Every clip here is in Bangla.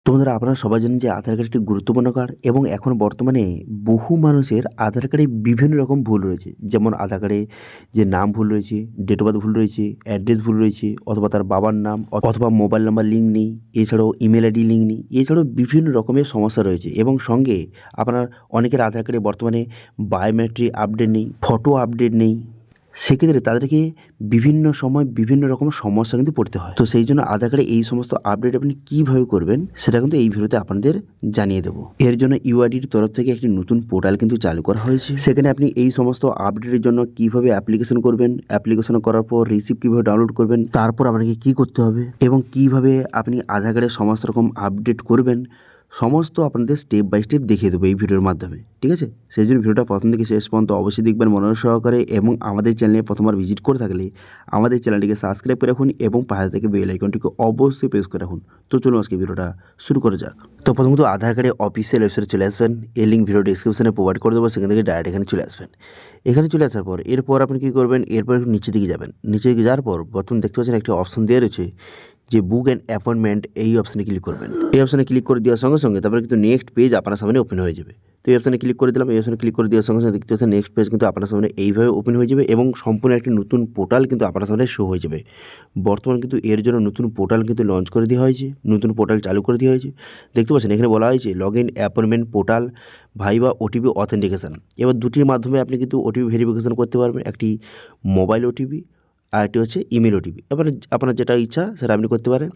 তো বন্ধুরা, আপনারা সবাই জানেন যে আধার কার্ড একটি গুরুত্বপূর্ণ কার্ড এবং এখন বর্তমানে বহু মানুষের আধার কার্ডে বিভিন্ন রকম ভুল রয়েছে। যেমন আধার কার্ডে যে নাম ভুল রয়েছে, ডেট অফ বার্থ ভুল রয়েছে, অ্যাড্রেস ভুল রয়েছে, অথবা তার বাবার নাম অথবা মোবাইল নাম্বার লিঙ্ক নেই, এছাড়াও ইমেল আইডি লিঙ্ক নেই, এছাড়াও বিভিন্ন রকমের সমস্যা রয়েছে। এবং সঙ্গে আপনার অনেকের আধার কার্ডে বর্তমানে বায়োমেট্রিক আপডেট নেই, ফটো আপডেট নেই। সেক্ষেত্রে তাদেরকে বিভিন্ন সময় বিভিন্ন রকম সমস্যা কিন্তু পড়তে হয়। তো সেই জন্য আধার কার্ডে এই সমস্ত আপডেট আপনি কীভাবে করবেন সেটা কিন্তু এই ভিডিওতে আপনাদের জানিয়ে দেবো। এর জন্য ইউআইডির তরফ থেকে একটি নতুন পোর্টাল কিন্তু চালু করা হয়েছে। সেখানে আপনি এই সমস্ত আপডেটের জন্য কীভাবে অ্যাপ্লিকেশন করবেন, অ্যাপ্লিকেশন করার পর রিসিপ্ট কীভাবে ডাউনলোড করবেন, তারপর আপনাকে কী করতে হবে এবং কীভাবে আপনি আধার কার্ডের সমস্ত রকম আপডেট করবেন, সমস্ত আপনাদের স্টেপ বাই স্টেপ দেখিয়ে দেবো এই ভিডিওর মাধ্যমে। ঠিক আছে, সেই জন্য ভিডিওটা প্রথম থেকে শেষ পর্যন্ত অবশ্যই দেখবেন মনোযোগ সহকারে, এবং আমাদের চ্যানেলে প্রথমবার ভিজিট করে থাকলে আমাদের চ্যানেলটিকে সাবস্ক্রাইব করে রাখুন এবং পাশে থেকে বেল আইকনটিকে অবশ্যই প্রেস করে রাখুন। তো চলুন আজকে ভিডিওটা শুরু করা যাক। তো প্রথমত আধার কার্ডে অফিসিয়াল ওয়েবসাইটে চলে আসবেন। এই লিঙ্ক ভিডিও ডিসক্রিপশনে প্রোভাইড করে দেবো, সেখান থেকে ডাইরেক্ট এখানে চলে আসবেন। এখানে চলে আসার পর এরপর আপনি কী করবেন, এরপর একটু নিচের দিকে যাবেন। নিচে দিকে যাওয়ার পর বর্তমানে দেখতে পাচ্ছেন একটি অপশন দেওয়া রয়েছে যে বুক অ্যান্ড অ্যাপয়েন্টমেন্ট, এই অপশানে ক্লিক করবেন। এই অপশানে ক্লিক করে দেওয়ার সঙ্গে সঙ্গে তারপরে কিন্তু নেক্সট পেজ আপনার সামনে ওপেন হয়ে যাবে। তো এই অপশানে ক্লিক করে দিলাম। এই অপশানে ক্লিক করে দেওয়ার সঙ্গে সঙ্গে দেখতে পাচ্ছেন নেক্সট পেজ কিন্তু আপনার সামনে এইভাবে ওপেন হয়ে যাবে এবং সম্পূর্ণ একটি নতুন পোর্টাল কিন্তু আপনার সামনে শো হয়ে যাবে। বর্তমানে কিন্তু এর জন্য নতুন পোর্টাল কিন্তু লঞ্চ করে দেওয়া হয়েছে, নতুন পোর্টাল চালু করে দেওয়া হয়েছে। দেখতে পাচ্ছেন এখানে বলা হয়েছে log in appointment portal viva OTP authentication. এবার দুটির মাধ্যমে আপনি কিন্তু ওটিপি ভেরিফিকেশন করতে পারবেন, একটি মোবাইল ওটিপি আর একটি হচ্ছে ইমেল ওটিপি। এবারে আপনার যেটা ইচ্ছা সেটা আপনি করতে পারেন।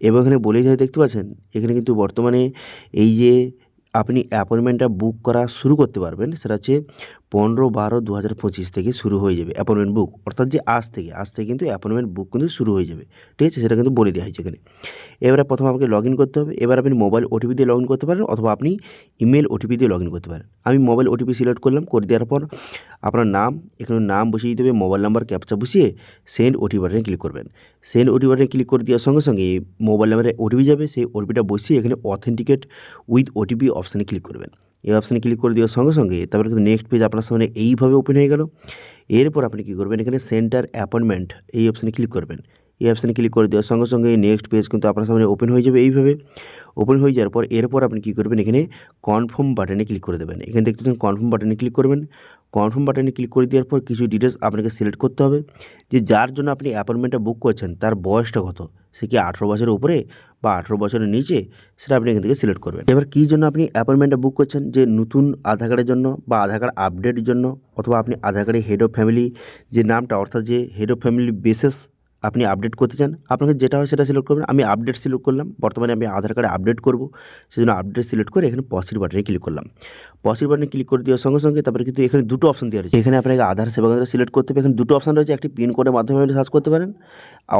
এবং এখানে বলেই যায়, দেখতে পাচ্ছেন এখানে কিন্তু বর্তমানে এই যে আপনি অ্যাপয়েন্টমেন্টটা বুক করা শুরু করতে পারবেন, সেটা হচ্ছে 15/12/2025 থেকে শুরু হয়ে যাবে অ্যাপয়েন্টমেন্ট বুক। অর্থাৎ যে আজ থেকে কিন্তু অ্যাপয়েন্টমেন্ট বুক কিন্তু শুরু হয়ে যাবে। ঠিক আছে, সেটা কিন্তু বলে দেওয়া হয়েছে এখানে। এবারে প্রথম আপনাকে লগ ইন করতে হবে। এবার আপনি মোবাইল ওটিপি দিয়ে লগ ইন করতে পারেন অথবা আপনি ইমেল ওটিপি দিয়ে লগ ইন করতে পারেন। আমি মোবাইল ওটিপি সিলেক্ট করলাম। করে দেওয়ার পর আপনার নাম, এখানে নাম বসিয়ে দিতে হবে, মোবাইল নাম্বার ক্যাপচা বসিয়ে সেন্ড ওটিপি বাটনে ক্লিক করবেন। সেন্ড ওটিপি বাটনে ক্লিক করে দেওয়ার সঙ্গে সঙ্গে মোবাইল নাম্বারে ওটিপি যাবে, সেই ওটিপিটা বসিয়ে এখানে অথেন্টিকেট উইথ ওটিপি অপশানে ক্লিক করবেন। এই অপশানে ক্লিক করে দেওয়ার সঙ্গে সঙ্গে তারপরে কিন্তু নেক্সট পেজ আপনার সামনে এইভাবে ওপেন হয়ে গেল। এরপর আপনি কী করবেন, এখানে সেন্টার অ্যাপয়েন্টমেন্ট এই অপশানে ক্লিক করবেন। এই অপশানে ক্লিক করে দেওয়ার সঙ্গে সঙ্গে নেক্সট পেজ কিন্তু আপনার সামনে ওপেন হয়ে যাবে এইভাবে। ওপেন হয়ে যাওয়ার পর এরপর আপনি কী করবেন, এখানে কনফার্ম বাটনে ক্লিক করে দেবেন। এখানে দেখতে পাচ্ছেন কনফার্ম বাটনে ক্লিক করবেন। কনফার্ম বাটনে ক্লিক করে দেওয়ার পর কিছু ডিটেলস আপনাকে সিলেক্ট করতে হবে, যে যার জন্য আপনি অ্যাপয়েন্টমেন্টটা বুক করছেন তার বয়সটা কত, সে কি 18 বছরের উপরে বা 18 বছরের নিচে, সেটা আপনি এখান থেকে সিলেক্ট করবেন। এবার কী জন্য আপনি অ্যাপয়েন্টমেন্টটা বুক করছেন, যে নতুন আধার কার্ডের জন্য বা আধার কার্ড আপডেটের জন্য, অথবা আপনি আধার কার্ডে হেড অফ ফ্যামিলি যে নামটা, অর্থাৎ যে হেড অফ ফ্যামিলি বেসিস আপনি আপডেট করতে চান, আপনাকে যেটা হয় সেটা সিলেক্ট করবেন। আমি আপডেট সিলেক্ট করলাম, বর্তমানে আমি আধার কার্ডে আপডেট করব, সেজন্য আপডেট সিলেক্ট করে এখানে পসিড বাটনে ক্লিক করলাম। পসিড বাটনে ক্লিক করে দেওয়ার সঙ্গে সঙ্গে তারপরে কিন্তু এখানে দুটো অপশন দেওয়া রয়েছে। এখানে আপনাকে আধার সেবা কেন্দ্র সিলেক্ট করতে হবে। এখানে দুটো অপশন রয়েছে, একটি পিন কোডের মাধ্যমে আপনি সার্চ করতে পারেন,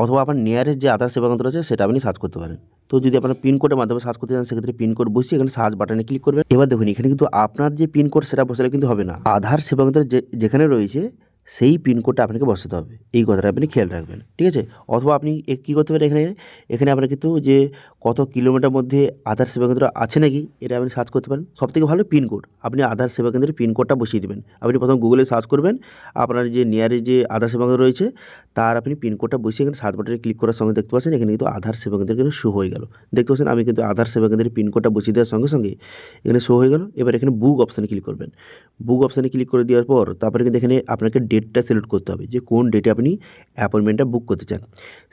অথবা আপনার নিয়ারেস্ট যে আধার সেবা কেন্দ্র আছে সেটা আপনি সার্চ করতে পারেন। তো যদি আপনার পিন কোডের মাধ্যমে সার্চ করতে চান, সেক্ষেত্রে পিন কোড বসিয়ে এখানে সার্চ বাটনে ক্লিক করবেন। এবার দেখুন এখানে কিন্তু আপনার যে পিন কোড সেটা বসালে কিন্তু হবে না, আধার সেবা কেন্দ্র যেখানে রয়েছে সেই পিনকোডটা আপনাকে বসাতে হবে, এই কথাটা আপনি খেয়াল রাখবেন। ঠিক আছে, অথবা আপনি কী করতে পারেন, এখানে আপনার কিন্তু যে কত কিলোমিটার মধ্যে আধার সেবা কেন্দ্র আছে নাকি এটা আপনি সার্চ করতে পারেন। সবথেকে ভালো পিনকোড, আপনি আধার সেবা কেন্দ্রের পিনকোডটা বসিয়ে দেবেন। আপনি প্রথম গুগলে সার্চ করবেন, আপনার যে নিয়ারেস্ট যে আধার সেবা কেন্দ্র রয়েছে তার আপনি পিনকোডটা বসিয়ে এখানে সার্চ বাটনে ক্লিক করার সঙ্গে দেখতে পাচ্ছেন এখানে কিন্তু আধার সেবা কেন্দ্র কিন্তু শো হয়ে গেল। দেখতে পাচ্ছেন আমি কিন্তু আধার সেবা কেন্দ্রের পিনকোডটা বসিয়ে দেওয়ার সঙ্গে সঙ্গে এখানে শো হয়ে গেল। এবার এখানে বুক অপশানে ক্লিক করবেন। বুক অপশানে ক্লিক করে দেওয়ার পর তারপরে কিন্তু এখানে আপনাকে ডেটটা সিলেক্ট করতে হবে, যে কোন ডেটে আপনি অ্যাপয়েন্টমেন্টটা বুক করতে চান।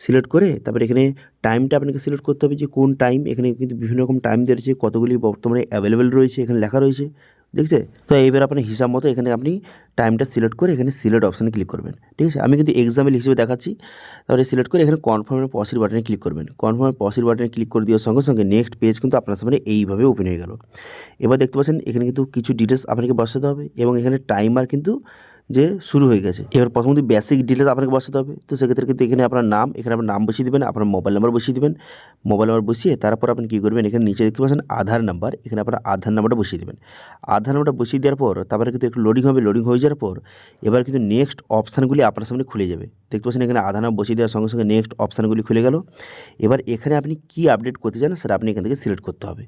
সিলেক্ট করে তারপরে এখানে টাইমটা আপনাকে সিলেক্ট করতে হবে, যে কোন টাইম। এখানে কিন্তু বিভিন্ন রকম টাইম দেওয়া রয়েছে, কতগুলি বর্তমানে অ্যাভেলেবেল রয়েছে এখানে লেখা রয়েছে, দেখছে। তো এইবার আপনার হিসাব মতো এখানে আপনি টাইমটা সিলেক্ট করে এখানে সিলেক্ট অপশানে ক্লিক করবেন। ঠিক আছে, আমি কিন্তু এক্সাম্পল হিসেবে দেখাচ্ছি। তারপরে সিলেক্ট করে এখানে কনফার্মের পসিড বাটনে ক্লিক করবেন। কনফার্মের পসিড বাটনে ক্লিক করে দেওয়ার সঙ্গে সঙ্গে নেক্সট পেজ কিন্তু আপনার সামনে এইভাবে ওপেন হয়ে গেল। এবার দেখতে পাচ্ছেন এখানে কিন্তু কিছু ডিটেলস আপনাকে বসাতে হবে এবং এখানে টাইমার কিন্তু যে শুরু হয়ে গেছে। এবার প্রথমত বেসিক ডিটেলস আপনাকে বসাতে হবে। তো সেক্ষেত্রে কিন্তু এখানে আপনার নাম, এখানে আপনার নাম বসিয়ে দেবেন, আপনার মোবাইল নাম্বার বসিয়ে দেবেন। মোবাইল নাম্বার বসিয়ে তারপর আপনি কী করবেন, এখানে নিচে দেখতে পাচ্ছেন আধার নাম্বার, এখানে আপনার আধার নাম্বারটা বসিয়ে দেবেন। আধার নাম্বারটা বসিয়ে দেওয়ার পর তারপরে কিন্তু একটু লোডিং হবে। লোডিং হয়ে যাওয়ার পর এবার কিন্তু নেক্সট অপশানগুলি আপনার সামনে খুলে যাবে। দেখতে পাচ্ছেন এখানে আধার নাম্বার বসিয়ে দেওয়ার সঙ্গে সঙ্গে নেক্সট অপশানগুলি খুলে গেল। এবার এখানে আপনি কী আপডেট করতে চান সেটা আপনি এখান থেকে সিলেক্ট করতে হবে।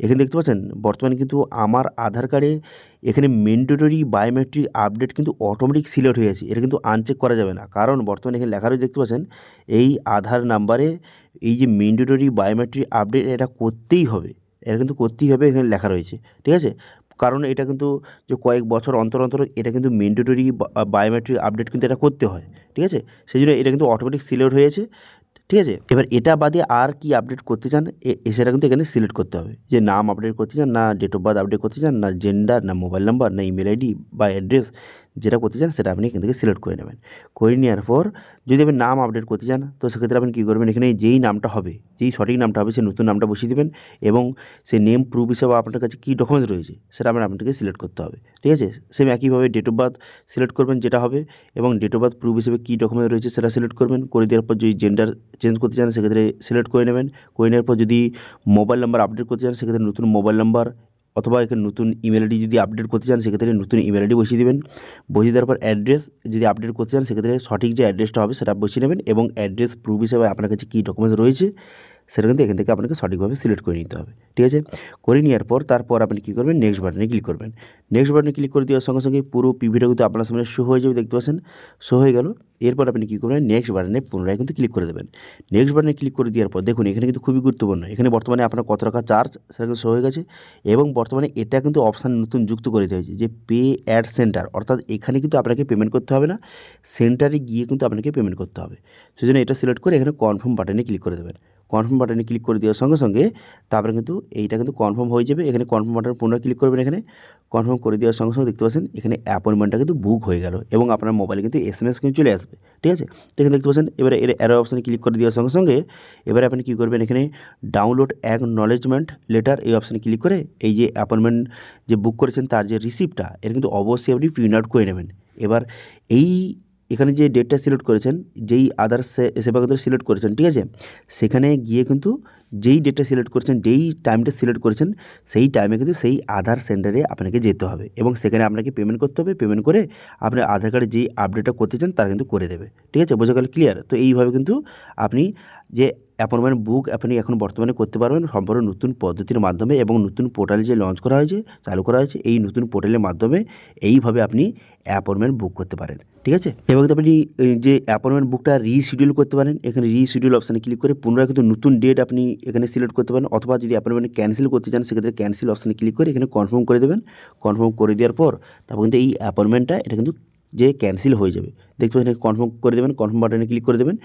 এখানে দেখতে পাচ্ছেন বর্তমানে কিন্তু আমার আধার কার্ডে এখানে ম্যান্ডেটরি বায়োমেট্রিক আপডেট কিন্তু অটোমেটিক সিলেক্ট হয়ে আছে, এটা কিন্তু আনচেক করা যাবে না, কারণ বর্তমানে এখানে লেখা রয়েছে দেখতে পাচ্ছেন এই আধার নাম্বারে এই যে ম্যান্ডেটরি বায়োমেট্রিক আপডেট এটা করতেই হবে, এটা কিন্তু করতেই হবে, এখানে লেখা রয়েছে। ঠিক আছে, কারণ এটা কিন্তু যে কয়েক বছর অন্তর অন্তর এটা কিন্তু ম্যান্ডেটরি বায়োমেট্রিক আপডেট কিন্তু এটা করতে হয়। ঠিক আছে, সেই জন্য এটা কিন্তু অটোমেটিক সিলেক্ট হয়েছে। ঠিক আছে, এবার এটা বাদে আর কি আপডেট করতে চান সেটা কিন্তু এখানে সিলেক্ট করতে হবে, যে নাম আপডেট করতে চান, না ডেট অফ বার্থ আপডেট করতে চান, না জেন্ডার, না মোবাইল নাম্বার, না ইমেল আইডি বা অ্যাড্রেস, যেটা করতে চান সেটা আপনি এখান থেকে সিলেক্ট করে নেবেন। করে নেওয়ার পর যদি আপনি নাম আপডেট করতে চান তো সেক্ষেত্রে আপনি কী করবেন, এখানে যেই নামটা হবে, যেই সঠিক নামটা হবে সেই নতুন নামটা বসিয়ে দেবেন, এবং সেই নেম প্রুফ হিসাবে আপনার কাছে কী ডকুমেন্টস রয়েছে সেটা আপনাকে সিলেক্ট করতে হবে। ঠিক আছে, সেম একইভাবে ডেট অফ বার্থ সিলেক্ট করবেন যেটা হবে, এবং ডেট অফ বার্থ প্রুফ হিসেবে কী ডকুমেন্ট রয়েছে সেটা সিলেক্ট করবেন। করে দেওয়ার পর যদি জেন্ডার চেঞ্জ করতে চান সেক্ষেত্রে সিলেক্ট করে নেবেন। করে নেওয়ার পর যদি মোবাইল নাম্বার আপডেট করতে চান সেক্ষেত্রে নতুন মোবাইল নাম্বার, অথবা এখানে নতুন ইমেল আইডি যদি আপডেট করতে চান সেক্ষেত্রে নতুন ইমেল আইডি বসিয়ে দেবেন। বসিয়ে দেওয়ার পর অ্যাড্রেস যদি আপডেট করতে চান সেক্ষেত্রে সঠিক যে অ্যাড্রেসটা হবে সেটা বসিয়ে নেবেন, এবং অ্যাড্রেস প্রুফ হিসেবে আপনার কাছে কী ডকুমেন্টস রয়েছে সেটা কিন্তু এখান থেকে আপনাকে সঠিকভাবে সিলেক্ট করে নিতে হবে। ঠিক আছে, করে নেওয়ার পর তারপর আপনি কী করবেন, নেক্সট বাটনে ক্লিক করবেন। নেক্সট বাটনে ক্লিক করে দেওয়ার সঙ্গে সঙ্গে পুরো পিভিটা কিন্তু আপনার সামনে শো হয়ে যাবে, দেখতে পাচ্ছেন শো হয়ে গেল। এরপর আপনি কী করবেন, নেক্সট বাটনে পুনরায় কিন্তু ক্লিক করে দেবেন। নেক্সট বাটনে ক্লিক করে দেওয়ার পর দেখুন এখানে কিন্তু খুবই গুরুত্বপূর্ণ, এখানে বর্তমানে আপনার কত টাকা চার্জ সেটা কিন্তু শো হয়ে গেছে, এবং বর্তমানে এটা কিন্তু অপশান নতুন যুক্ত করে দেওয়া হয়েছে যে পে অ্যাট সেন্টার, অর্থাৎ এখানে কিন্তু আপনাকে পেমেন্ট করতে হবে না, সেন্টারে গিয়ে কিন্তু আপনাকে পেমেন্ট করতে হবে। সেই জন্য এটা সিলেক্ট করে এখানে কনফার্ম বাটনে ক্লিক করে দেবেন। কনফার্ম বাটনে ক্লিক করে দেওয়ার সঙ্গে সঙ্গে তারপরে কিন্তু এইটা কিন্তু কনফার্ম হয়ে যাবে। এখানে কনফার্ম বাটনে পুনরায় ক্লিক করবেন, এখানে কনফার্ম করে দেওয়ার সঙ্গে সঙ্গে দেখতে পাচ্ছেন এখানে অ্যাপয়েন্টমেন্টটা কিন্তু বুক হয়ে গেল, এবং আপনার মোবাইলে কিন্তু SMS কিন্তু চলে আসবে। ঠিক আছে, এখানে দেখতে পাচ্ছেন এবারে এর অ্যারো অপশানে ক্লিক করে দেওয়ার সঙ্গে সঙ্গে এবারে আপনি কী করবেন, এখানে ডাউনলোড অ্যাকনলেজমেন্ট লেটার এই অপশানে ক্লিক করে এই যে অ্যাপয়েন্টমেন্ট যে বুক করেছেন তার যে রিসিপ্টটা এটা কিন্তু অবশ্যই আপনি প্রিন্ট আউট করে নেবেন। এবার এই এখানে যে ডেটটা সিলেক্ট করেছেন, যেই আধার সেবা কেন্দ্র সিলেক্ট করেছেন, ঠিক আছে, সেখানে গিয়ে কিন্তু যেই ডেটটা সিলেক্ট করেছেন, যেই টাইমটা সিলেক্ট করেছেন সেই টাইমে কিন্তু সেই আধার সেন্টারে আপনাকে যেতে হবে, এবং সেখানে আপনাকে পেমেন্ট করতে হবে। পেমেন্ট করে আপনার আধার কার্ডে যেই আপডেটটা করতে চান তারা কিন্তু করে দেবে। ঠিক আছে, বোঝা গেল, ক্লিয়ার? তো এইভাবে কিন্তু আপনি যে অ্যাপয়েন্টমেন্ট বুক আপনি এখন বর্তমানে করতে পারবেন সম্পূর্ণ নতুন পদ্ধতির মাধ্যমে, এবং নতুন পোর্টাল যে লঞ্চ করা হয়েছে, চালু করা হয়েছে, এই নতুন পোর্টালের মাধ্যমে এইভাবে আপনি অ্যাপয়েন্টমেন্ট বুক করতে পারেন। ঠিক আছে, এবং আপনি যে অ্যাপয়েন্টমেন্ট বুকটা রিশিডিউল করতে পারেন, এখানে রিশিডিউল অপশানে ক্লিক করে পুনরায় কিন্তু নতুন ডেট আপনি এখানে সিলেক্ট করতে পারেন, অথবা যদি অ্যাপয়েন্টমেন্ট ক্যান্সেল করতে চান সেক্ষেত্রে ক্যান্সেল অপশানে ক্লিক করে এখানে কনফার্ম করে দেবেন। কনফার্ম করে দেওয়ার পর তারপর কিন্তু এই অ্যাপয়েন্টমেন্টটা এটা কিন্তু যে ক্যান্সেল হয়ে যাবে, দেখতে পাচ্ছেন কনফার্ম করে দেবেন, কনফার্ম বাটনে ক্লিক করে দেবেন।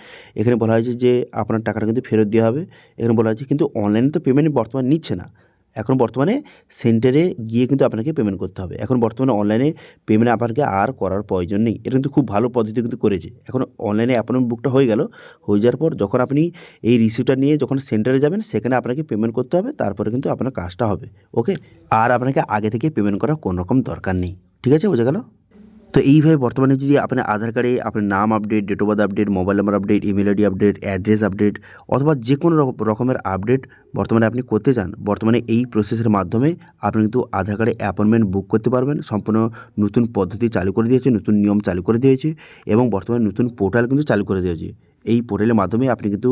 এখানে বলা হয়েছে যে আপনার টাকাটা কিন্তু ফেরত দেওয়া হবে। এখানে বলা হয়েছে কিন্তু অনলাইনে তো পেমেন্ট বর্তমানে নিচ্ছে না, এখন বর্তমানে সেন্টারে গিয়ে কিন্তু আপনাকে পেমেন্ট করতে হবে। এখন বর্তমানে অনলাইনে পেমেন্ট আপনাকে আর করার প্রয়োজন নেই, এটা কিন্তু খুব ভালো পদ্ধতি কিন্তু করেছে। এখন অনলাইনে অ্যাপয়েন্টমেন্ট বুকটা হয়ে গেল, হয়ে যাওয়ার পর যখন আপনি এই রিসিপ্টটা নিয়ে যখন সেন্টারে যাবেন সেখানে আপনাকে পেমেন্ট করতে হবে, তারপরে কিন্তু আপনার কাজটা হবে। ওকে, আর আপনাকে আগে থেকে পেমেন্ট করার কোনো রকম দরকার নেই। ঠিক আছে, বোঝা গেল? তো এইভাবে বর্তমানে যদি আপনার আধার কার্ডে আপনার নাম update, date of birth update, mobile number update, email ID update, address update, অথবা যে কোনো রকমের আপডেট বর্তমানে আপনি করতে চান, বর্তমানে এই প্রসেসের মাধ্যমে আপনি কিন্তু আধার কার্ডে অ্যাপয়েন্টমেন্ট বুক করতে পারবেন। সম্পূর্ণ নতুন পদ্ধতি চালু করে দিয়েছে, নতুন নিয়ম চালু করে দিয়েছে, এবং বর্তমানে নতুন পোর্টাল কিন্তু চালু করে দিয়েছে। এই পোর্টালের মাধ্যমে আপনি কিন্তু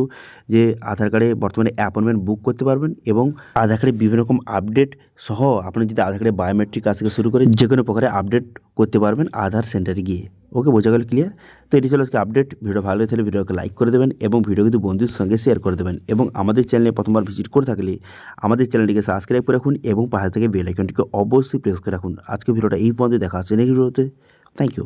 যে আধার কার্ডে বর্তমানে অ্যাপয়েন্টমেন্ট বুক করতে পারবেন, এবং আধার কার্ডে বিভিন্ন রকম আপডেট সহ আপনি যদি আধার কার্ডে বায়োমেট্রিক কাজ থেকে শুরু করে যে কোনো প্রকারে আপডেট করতে পারবেন আধার সেন্টারে গিয়ে। ওকে, বোঝা গেল, ক্লিয়ার? তো এটি ছিল আজকে আপডেট। ভিডিও ভালো লাগলে ভিডিওকে লাইক করে দেবেন, এবং ভিডিও কিন্তু বন্ধুদের সঙ্গে শেয়ার করে দেবেন, এবং আমাদের চ্যানেলে প্রথমবার ভিজিট করে থাকলে আমাদের চ্যানেলটিকে সাবস্ক্রাইব করে রাখুন, এবং পাশে থেকে বেল আইকনটিকে অবশ্যই প্রেস করে রাখুন। আজকে ভিডিওটা এই পর্যন্ত, দেখা হচ্ছে নেক্সট ভিডিওতে। Thank you.